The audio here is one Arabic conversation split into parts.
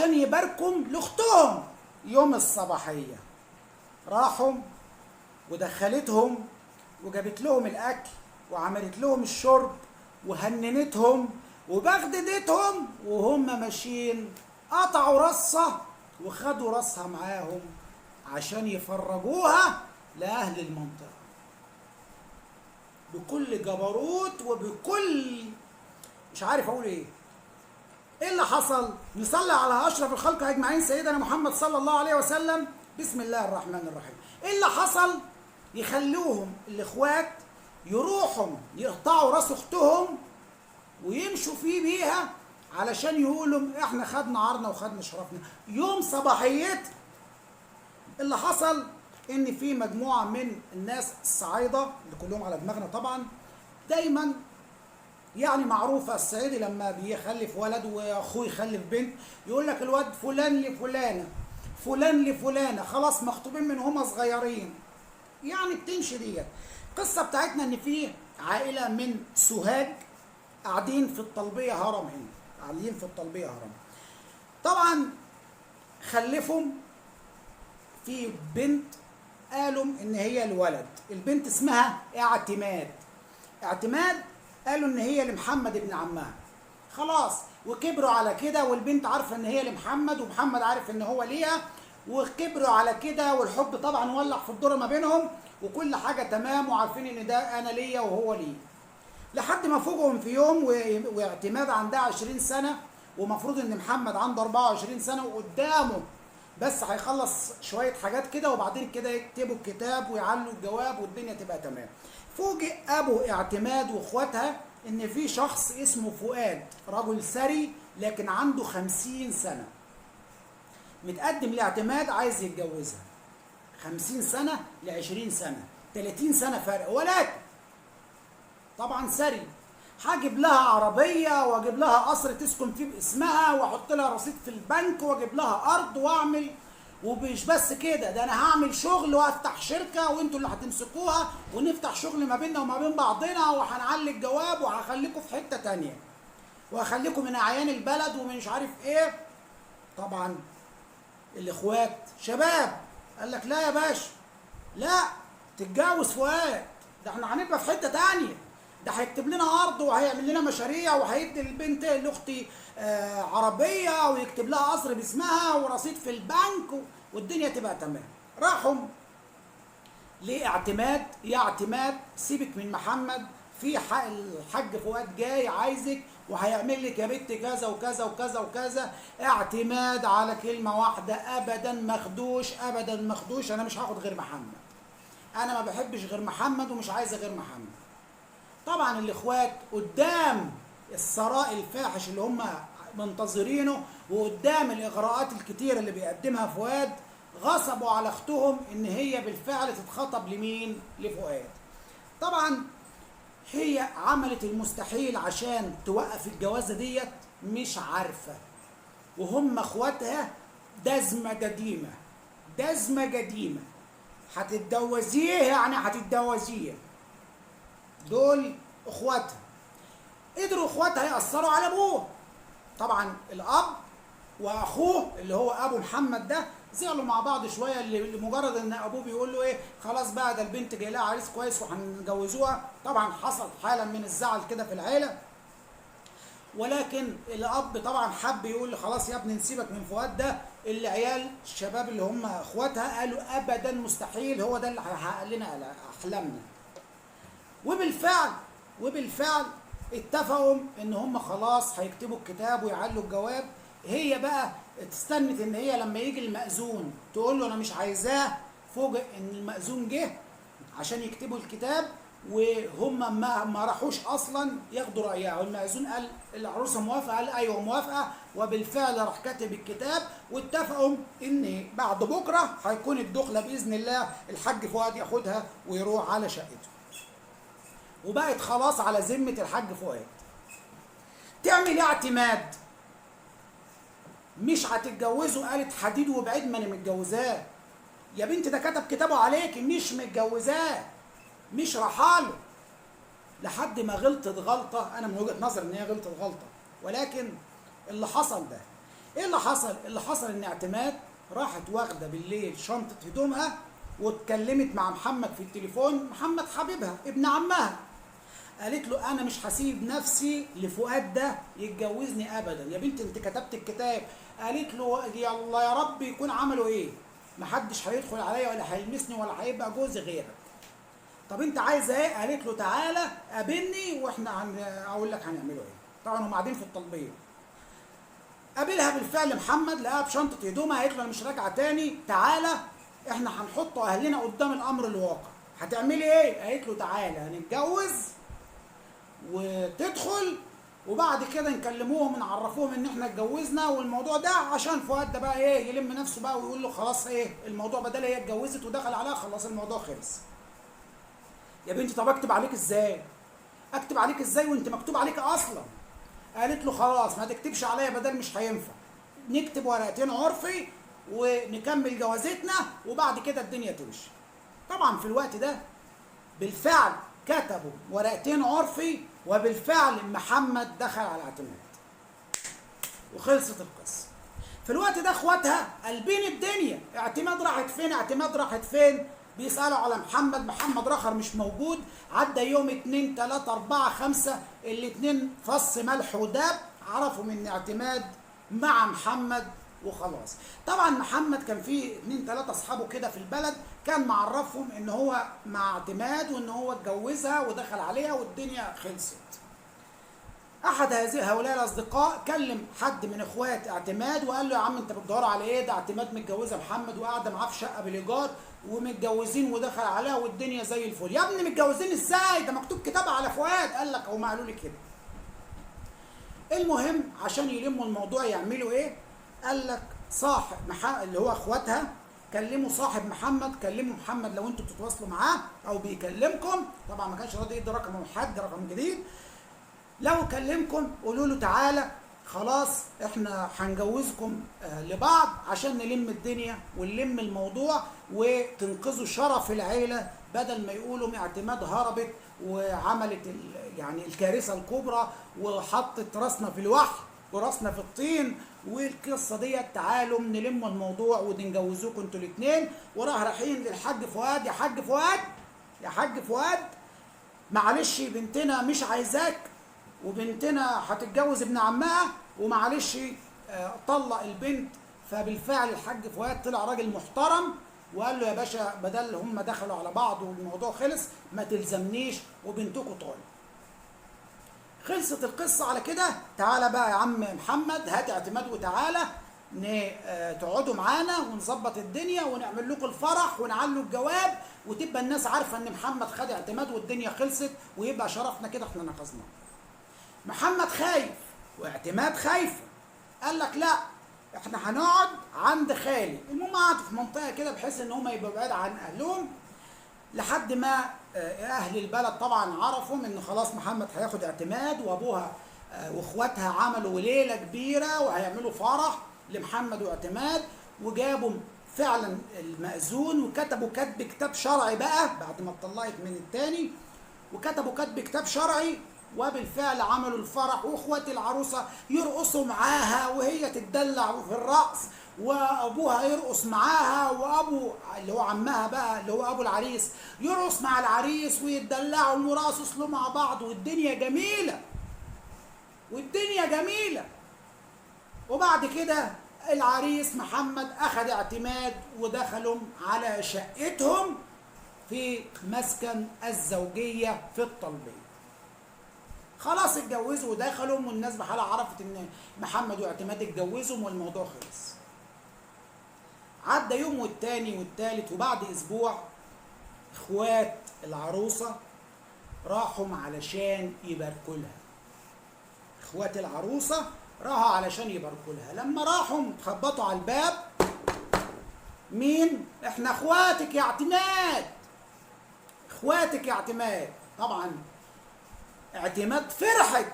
عشان يباركوا لاختهم يوم الصباحيه. راحوا ودخلتهم وجابت لهم الاكل وعملت لهم الشرب وهننتهم وبغددتهم، وهم ماشيين قطعوا رصه وخدوا راسها معاهم عشان يفرجوها لاهل المنطقه بكل جبروت وبكل مش عارف اقول ايه. ايه اللي حصل؟ نصلي على اشرف الخلق اجمعين سيدنا محمد صلى الله عليه وسلم. بسم الله الرحمن الرحيم. ايه اللي حصل؟ يخلوهم الاخوات يروحوا يقطعوا راس اختهم ويمشوا فيه بيها علشان يقولوا احنا خدنا عارنا وخدنا شرفنا. يوم صباحية اللي حصل ان في مجموعة من الناس الصعايدة اللي كلهم على دماغنا طبعا، دايما يعني معروفة الصعيدي لما بيخلف ولد واخوه يخلف بنت يقول لك الواد فلان لفلانة فلان لفلانة، خلاص مخطوبين من هما صغيرين. يعني بتمشي ديت. القصة بتاعتنا ان في عائلة من سوهاج قاعدين في الطلبية هرم هنا، قاعدين في الطلبية هرم. طبعا خلفوا في بنت قالوا ان هي الولد، البنت اسمها اعتماد. اعتماد قالوا ان هي لمحمد ابن عمها. خلاص وكبروا على كده، والبنت عارفه ان هي لمحمد ومحمد عارف ان هو ليها، وكبروا على كده، والحب طبعا ولع في الدور ما بينهم وكل حاجه تمام، وعارفين ان ده انا ليا وهو ليه. لحد ما فوجئهم في يوم واعتماد عندها 20 سنه ومفروض ان محمد عنده 24 سنه وقدامه بس هيخلص شويه حاجات كده وبعدين كده يكتبوا الكتاب ويعلوا الجواب والدنيا تبقى تمام. فوجئ ابو اعتماد واخواتها ان في شخص اسمه فؤاد، رجل ثري لكن عنده 50 سنه، متقدم لاعتماد عايز يتجوزها. 50 سنه ل 20 سنه، 30 سنه فرق، ولكن طبعا ثري، هجيب لها عربيه واجيب لها قصر تسكن فيه باسمها واحط لها رصيد في البنك واجيب لها ارض واعمل، ومش بس كده، ده انا هعمل شغل وافتح شركه وانتوا اللي هتمسكوها ونفتح شغل ما بيننا وما بين بعضنا وهنعلي الجواب وهخليكم في حته تانيه وهخليكم من اعيان البلد ومش عارف ايه. طبعا الاخوات شباب قال لك لا يا باشا، لا تتجوز فؤاد، ده احنا هنبقى في حته تانيه، ده هيكتب لنا ارض وهيعمل لنا مشاريع وهيدي البنت لاختي عربيه ويكتب لها قصر باسمها ورصيد في البنك والدنيا تبقى تمام. راحوا لاعتماد، يا اعتماد سيبك من محمد، في الحاج فؤاد جاي عايزك وهيعمل لك يا بنت كذا وكذا وكذا وكذا. اعتماد على كلمه واحده، ابدا مخدوش، ابدا مخدوش، انا مش هاخد غير محمد، انا ما بحبش غير محمد ومش عايزه غير محمد. طبعا الاخوات قدام الثراء الفاحش اللي هم منتظرينه وقدام الاغراءات الكتيره اللي بيقدمها فؤاد غصبوا على اختهم ان هي بالفعل تتخطب لمين؟ لفؤاد. طبعا هي عملت المستحيل عشان توقف الجوازه ديت، مش عارفه، وهم اخواتها دزمه قديمه، دزمه قديمه، هتتجوزيه يعني هتتجوزيه. دول اخواتها، قدروا اخواتها يأثروا على ابوه. طبعا الاب واخوه اللي هو ابو محمد ده زعلوا مع بعض شويه لمجرد ان ابوه بيقول له ايه خلاص بقى ده البنت جاي لها عريس كويس وهنجوزوها. طبعا حصل حاله من الزعل كده في العيله، ولكن الاب طبعا حب يقول خلاص يا ابني نسيبك من فؤاد ده. العيال الشباب اللي هم اخواتها قالوا ابدا مستحيل، هو ده اللي هيحقق لنا احلامنا. وبالفعل اتفقوا ان هم خلاص هيكتبوا الكتاب ويعلوا الجواب. هي بقى استنت ان هي لما يجي المأذون تقول له انا مش عايزاه. فوجئ ان المأذون جه عشان يكتبوا الكتاب وهم ما راحوش اصلا ياخدوا رايها، والمأذون قال العروسه موافقه، قال ايوه موافقه، وبالفعل راح كاتب الكتاب. واتفقوا ان بعد بكره هيكون الدخله باذن الله، الحاج فؤاد ياخدها ويروح على شقته، وبقت خلاص على ذمه الحاج فؤاد. تعمل ايه اعتماد؟ مش هتتجوزه، قالت حديد وبعيد ما انا متجوزاه. يا بنت ده كتب كتابه عليك، مش متجوزاه، مش رحاله. لحد ما غلطت غلطه، انا من وجهه نظري ان هي غلطت غلطه، ولكن اللي حصل ده ايه اللي حصل؟ اللي حصل ان اعتماد راحت واخده بالليل شنطه هدومها واتكلمت مع محمد في التليفون، محمد حبيبها ابن عمها. قالت له انا مش هسيب نفسي لفؤاد ده يتجوزني ابدا. يا بنتي انت كتبت الكتاب. قالت له يلا يا رب يكون عملوا ايه؟ محدش هيدخل عليا ولا هيلمسني ولا هيبقى جوزي غيرك. طب انت عايزه ايه؟ قالت له تعالى قابلني واحنا اقول لك هنعمله ايه. طبعا هم قاعدين في الطلبيه. قابلها بالفعل محمد، لقاها بشنطه هدومها. قالت له انا مش راجعه تاني، تعالى احنا هنحط اهلنا قدام الامر الواقع. هتعملي ايه؟ قالت له تعالى هنتجوز وتدخل وبعد كده نكلموهم نعرفوهم ان احنا اتجوزنا والموضوع ده، عشان فؤاد ده بقى ايه يلم نفسه بقى ويقول له خلاص ايه الموضوع، بدل هي اتجوزت ودخل عليها خلاص الموضوع خلص. يا بنتي طب اكتب عليك ازاي؟ اكتب عليك ازاي وانت مكتوب عليك اصلا؟ قالت له خلاص ما تكتبش عليا بدل مش هينفع، نكتب ورقتين عرفي ونكمل جوازتنا وبعد كده الدنيا تمشي. طبعا في الوقت ده بالفعل كتبوا ورقتين عرفي وبالفعل محمد دخل على اعتماد وخلصت القصه. في الوقت ده اخواتها قلبين الدنيا، اعتماد راحت فين؟ اعتماد راحت فين؟ بيسالوا على محمد، محمد رخر مش موجود. عدى يوم 2 3 4 5 الاتنين فص ملح وداب، عرفوا من اعتماد مع محمد وخلاص. طبعا محمد كان فيه 2 3 اصحابه كده في البلد، كان معرفهم ان هو مع اعتماد وان هو اتجوزها ودخل عليها والدنيا خلصت. احد هؤلاء الاصدقاء كلم حد من اخوات اعتماد وقال له يا عم انت بتدور على ايه؟ ده اعتماد متجوزه محمد وقاعده معاه في شقه بالايجار ومتجوزين ودخل عليها والدنيا زي الفل. يا ابني متجوزين ازاي؟ ده مكتوب كتاب على فؤاد. قال لك هم قالوا لي كده. المهم عشان يلموا الموضوع يعملوا ايه؟ قال لك صاحب اللي هو اخواتها كلموا صاحب محمد، كلموا محمد لو انتوا بتتواصلوا معاه او بيكلمكم، طبعا ما كانش راضي يدي رقم حد، رقم جديد. لو كلمكم قولوا له تعالى خلاص احنا هنجوزكم لبعض عشان نلم الدنيا ونلم الموضوع وتنقذوا شرف العيله، بدل ما يقولوا اعتماد هربت وعملت يعني الكارثه الكبرى وحطت راسنا في الوحل وراسنا في الطين والقصه ديت. تعالوا نلم الموضوع ونجوزوكم انتوا الاثنين. وراح رايحين للحاج فؤاد، يا حاج فؤاد يا حاج فؤاد معلش بنتنا مش عايزاك وبنتنا هتتجوز ابن عمها ومعلش طلق البنت. فبالفعل الحاج فؤاد طلع راجل محترم وقال له يا باشا بدل هم دخلوا على بعض والموضوع خلص ما تلزمنيش وبنتكم طالق. خلصت القصه على كده. تعالى بقى يا عم محمد هات اعتماد وتعالى تقعدوا معانا ونظبط الدنيا ونعمل لكم الفرح ونعلوا الجواب وتبقى الناس عارفه ان محمد خد اعتماد والدنيا خلصت ويبقى شرفنا كده احنا نقصناه. محمد خايف واعتماد خايفه. قال لك لا احنا هنقعد عند خالي. المهم قعدوا في منطقه كده بحيث ان هم يبقوا بعاد عن اهلهم لحد ما اهل البلد طبعا عرفوا ان خلاص محمد هياخد اعتماد وابوها واخواتها عملوا ليله كبيره وهيعملوا فرح لمحمد واعتماد. وجابوا فعلا المأذون وكتبوا كتاب شرعي بقى بعد ما اتطلقت من التاني، وكتبوا كتاب شرعي وبالفعل عملوا الفرح واخوات العروسه يرقصوا معاها وهي تتدلع في الرقص وابوها يرقص معاها وابو اللي هو عمها بقى اللي هو ابو العريس يرقص مع العريس ويتدلعوا ويرقصوا مع بعض والدنيا جميله والدنيا جميله. وبعد كده العريس محمد اخذ اعتماد ودخلوا على شقتهم في مسكن الزوجيه في الطلبيه. خلاص اتجوزوا ودخلوا والناس بحالها عرفت ان محمد واعتماد اتجوزوا والموضوع خلص. عدى يوم والتاني والتالت وبعد اسبوع اخوات العروسه راحوا علشان يباركوا لها. اخوات العروسه راحوا علشان يباركوا لها. لما راحوا خبطوا على الباب، مين؟ احنا اخواتك يا اعتماد، اخواتك يا اعتماد. طبعا اعتماد فرحت،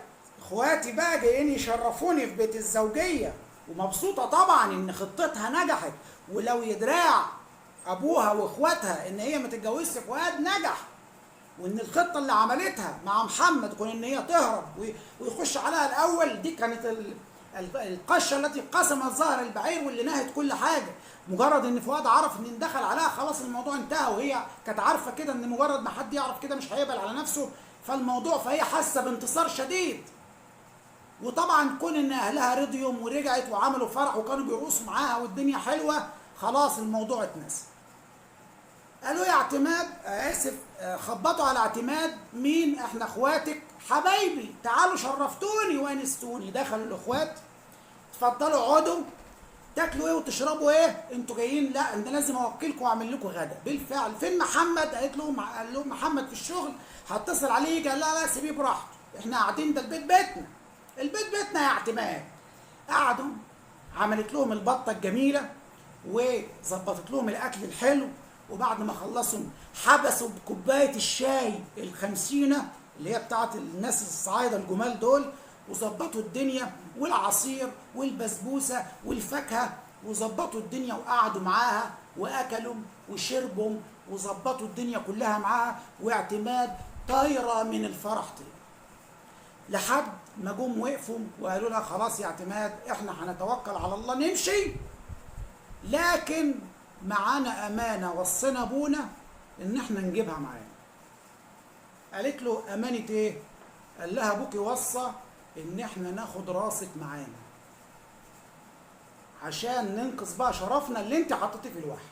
اخواتي بقى جايين يشرفوني في بيت الزوجيه ومبسوطه طبعا ان خطتها نجحت. ولو يدراع ابوها واخواتها ان هي ما تتجوزش فؤاد نجح، وان الخطه اللي عملتها مع محمد كون ان هي تهرب ويخش عليها الاول دي كانت القشه التي قسمت ظهر البعير واللي نهت كل حاجه. مجرد ان فؤاد عرف ان دخل عليها خلاص الموضوع انتهى، وهي كانت عارفه كده ان مجرد ما حد يعرف كده مش هيقبل على نفسه فهي حاسه بانتصار شديد. وطبعا كون ان اهلها رضيوا ورجعت وعملوا فرح وكانوا بيرقصوا معاها والدنيا حلوه، خلاص الموضوع اتنسى. قالوا يا اعتماد خبطوا على اعتماد، مين؟ احنا اخواتك حبايبي، تعالوا شرفتوني وانستوني. دخلوا الاخوات، اتفضلوا اقعدوا، تاكلوا ايه وتشربوا ايه؟ انتوا جايين؟ لا انا لازم اوكلكم واعمل لكم غدا. بالفعل فين محمد؟ قال لهم محمد في الشغل، هتصل عليه يجي. قال لا سيبيه براحته، احنا قاعدين، ده البيت بيتنا، البيت بيتنا يا اعتماد. قعدوا، عملت لهم البطه الجميله وظبطت لهم الاكل الحلو، وبعد ما خلصوا حبسوا بكوبايه الشاي الخمسينه اللي هي بتاعت الناس الصعايده الجمال دول، وظبطوا الدنيا، والعصير والبسبوسه والفاكهه، وظبطوا الدنيا وقعدوا معاها واكلوا وشربوا وظبطوا الدنيا كلها معاها. واعتماد طايره من الفرح لحد ما جم وقفوا وقالوا لها خلاص يا اعتماد احنا هنتوكل على الله نمشي، لكن معانا امانه وصينا ابونا ان احنا نجيبها معانا. قالت له امانه ايه؟ قال لها ابوكي وصى ان احنا ناخد راسك معانا عشان ننقذ بقى شرفنا اللي انت حطيتيه في الوحي.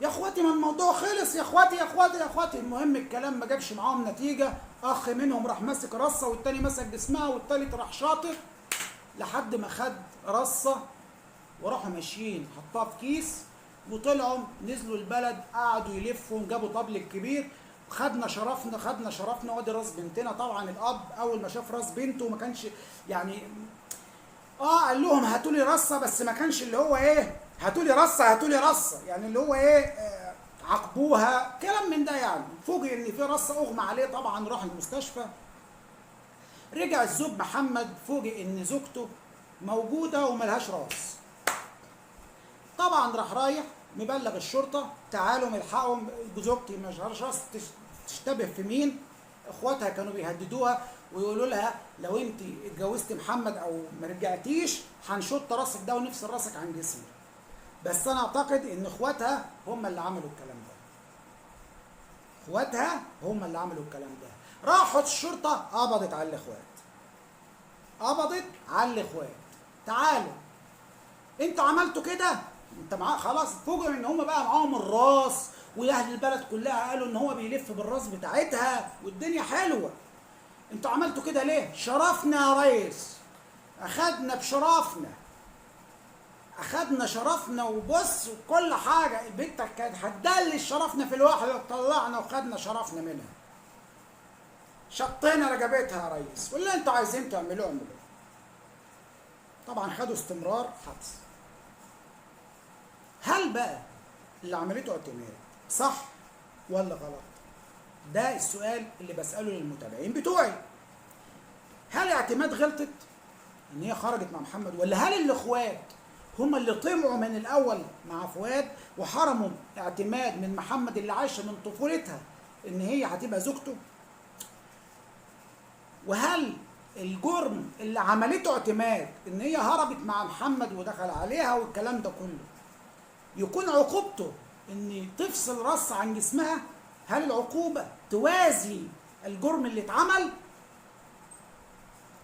يا اخواتي ما الموضوع خلص، يا اخواتي يا اخواتي يا اخواتي. المهم الكلام ما جابش معاهم نتيجه، اخ منهم راح ماسك رصه والتاني مسك جسمها والتالت راح شاطر لحد ما خد رصه وراحوا ماشيين حطها في كيس وطلعوا نزلوا البلد، قعدوا يلفوا، جابوا طبل الكبير، خدنا شرفنا خدنا شرفنا. وادي راس بنتنا. طبعا الاب اول ما شاف راس بنته ما كانش يعني قال لهم هاتوا لي رصه، بس ما كانش اللي هو ايه هاتوا لي رصه هاتوا لي رصه، يعني اللي هو ايه عاقبوها كلام من ده. يعني فوجئ ان في رصه، اغمى عليه، طبعا راح المستشفى. رجع الزوج محمد فوجئ ان زوجته موجوده وملهاش راس. طبعا راح رايح مبلغ الشرطه، تعالوا ملحقهم زوجتي مش راس تشتبه في مين. اخواتها كانوا بيهددوها ويقولوا لها لو انت اتجوزتي محمد او ما رجعتيش هنشط راسك ده ونفصل راسك عن جسمك. بس انا اعتقد ان اخواتها هم اللي عملوا الكلام ده. اخواتها هم اللي عملوا الكلام ده. راحت الشرطه قبضت على الاخوات. قبضت على الاخوات. تعالوا انتوا عملتوا كده، انت معاه خلاص. فوجئوا ان هم بقى معاهم الراس، واهل البلد كلها قالوا ان هو بيلف بالراس بتاعتها والدنيا حلوه. انتوا عملتوا كده ليه؟ شرفنا يا ريس، اخدنا بشرفنا، اخدنا شرفنا وبص وكل حاجه. بنتك كانت هتدلس شرفنا في الواحده، طلعنا وخدنا شرفنا منها، شطينا رقبتها يا ريس، واللي انتوا عايزين تعملوه اعملوه. طبعا خدوا استمرار حبس. هل بقى اللي عملته اعتماد صح ولا غلط؟ ده السؤال اللي بسأله للمتابعين بتوعي. هل اعتماد غلطت ان هي خرجت مع محمد، ولا هل الاخوات هم اللي طمعوا من الاول مع فؤاد وحرموا اعتماد من محمد اللي عايشه من طفولتها ان هي هتبقى زوجته؟ وهل الجرم اللي عملته اعتماد ان هي هربت مع محمد ودخل عليها والكلام ده كله يكون عقوبته ان تفصل راس عن جسمها؟ هل العقوبه توازي الجرم اللي اتعمل؟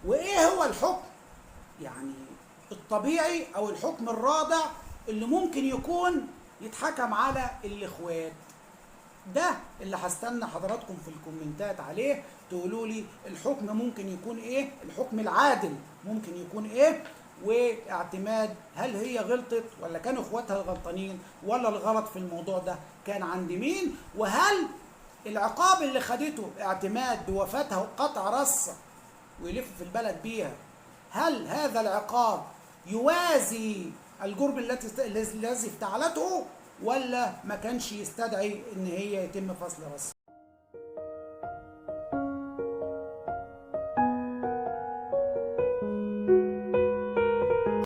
وايه هو الحكم يعني الطبيعي او الحكم الرادع اللي ممكن يكون يتحكم على الاخوات؟ ده اللي هستنى حضراتكم في الكومنتات عليه، تقولوا لي الحكم ممكن يكون ايه، الحكم العادل ممكن يكون ايه، واعتماد هل هي غلطت ولا كانوا اخواتها الغلطانين، ولا الغلط في الموضوع ده كان عند مين؟ وهل العقاب اللي خدته اعتماد بوفاتها وقطع راسها ويلف في البلد بيها، هل هذا العقاب يوازي الجرم الذي افتعلته، ولا ما كانش يستدعي ان هي يتم فصل راسها؟